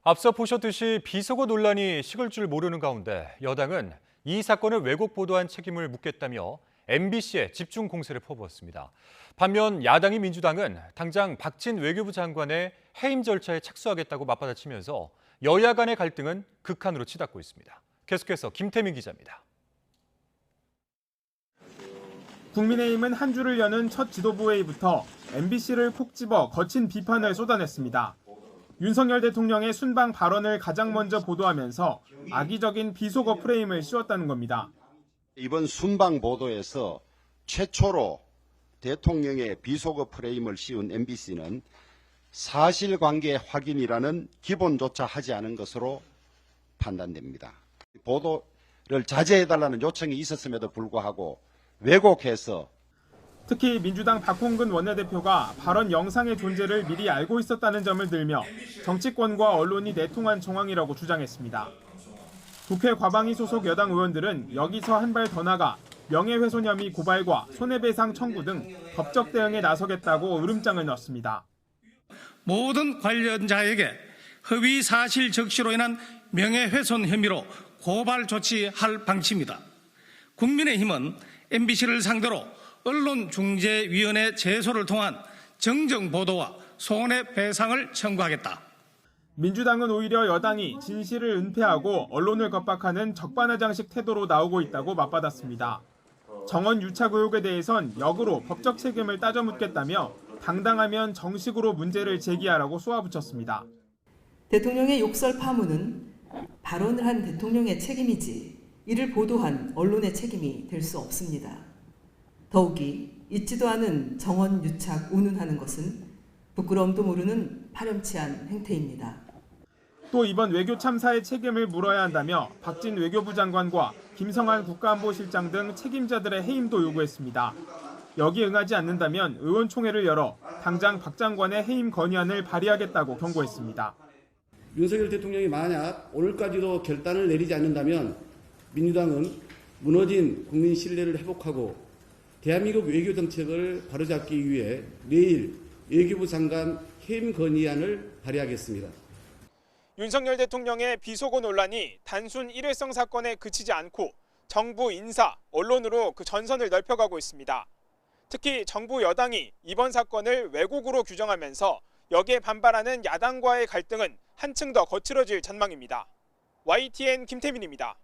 앞서 보셨듯이 비속어 논란이 식을 줄 모르는 가운데 여당은 이 사건을 왜곡 보도한 책임을 묻겠다며 MBC에 집중 공세를 퍼부었습니다. 반면 야당인 민주당은 당장 박진 외교부 장관의 해임 절차에 착수하겠다고 맞받아치면서 여야 간의 갈등은 극한으로 치닫고 있습니다. 계속해서 김태민 기자입니다. 국민의힘은 한 주를 여는 첫 지도부 회의부터 MBC를 콕 집어 거친 비판을 쏟아냈습니다. 윤석열 대통령의 순방 발언을 가장 먼저 보도하면서 악의적인 비속어 프레임을 씌웠다는 겁니다. 이번 순방 보도에서 최초로 대통령의 비속어 프레임을 씌운 MBC는 사실관계 확인이라는 기본조차 하지 않은 것으로 판단됩니다. 보도를 자제해달라는 요청이 있었음에도 불구하고 왜곡해서 특히 민주당 박홍근 원내대표가 발언 영상의 존재를 미리 알고 있었다는 점을 들며 정치권과 언론이 내통한 정황이라고 주장했습니다. 국회 과방위 소속 여당 의원들은 여기서 한 발 더 나가 명예훼손 혐의 고발과 손해배상 청구 등 법적 대응에 나서겠다고 으름장을 놨습니다. 모든 관련자에게 허위 사실 적시로 인한 명예훼손 혐의로 고발 조치할 방침이다. 국민의힘은 MBC를 상대로 언론중재위원회 제소를 통한 정정보도와 손해배상을 청구하겠다. 민주당은 오히려 여당이 진실을 은폐하고 언론을 겁박하는 적반하장식 태도로 나오고 있다고 맞받았습니다. 정원 유착 의혹에 대해선 역으로 법적 책임을 따져 묻겠다며 당당하면 정식으로 문제를 제기하라고 쏘아붙였습니다. 대통령의 욕설 파문은 발언을 한 대통령의 책임이지 이를 보도한 언론의 책임이 될 수 없습니다. 더욱이 있지도 않은 정원 유착 운운하는 것은 부끄러움도 모르는 파렴치한 행태입니다. 또 이번 외교 참사의 책임을 물어야 한다며 박진 외교부 장관과 김성한 국가안보실장 등 책임자들의 해임도 요구했습니다. 여기에 응하지 않는다면 의원총회를 열어 당장 박 장관의 해임 건의안을 발의하겠다고 경고했습니다. 윤석열 대통령이 만약 오늘까지도 결단을 내리지 않는다면 민주당은 무너진 국민 신뢰를 회복하고 대한민국 외교 정책을 바로잡기 위해 내일 외교부 장관 해임 건의안을 발의하겠습니다. 윤석열 대통령의 비속어 논란이 단순 일회성 사건에 그치지 않고 정부 인사, 언론으로 그 전선을 넓혀가고 있습니다. 특히 정부 여당이 이번 사건을 왜곡으로 규정하면서 여기에 반발하는 야당과의 갈등은 한층 더 거칠어질 전망입니다. YTN 김태민입니다.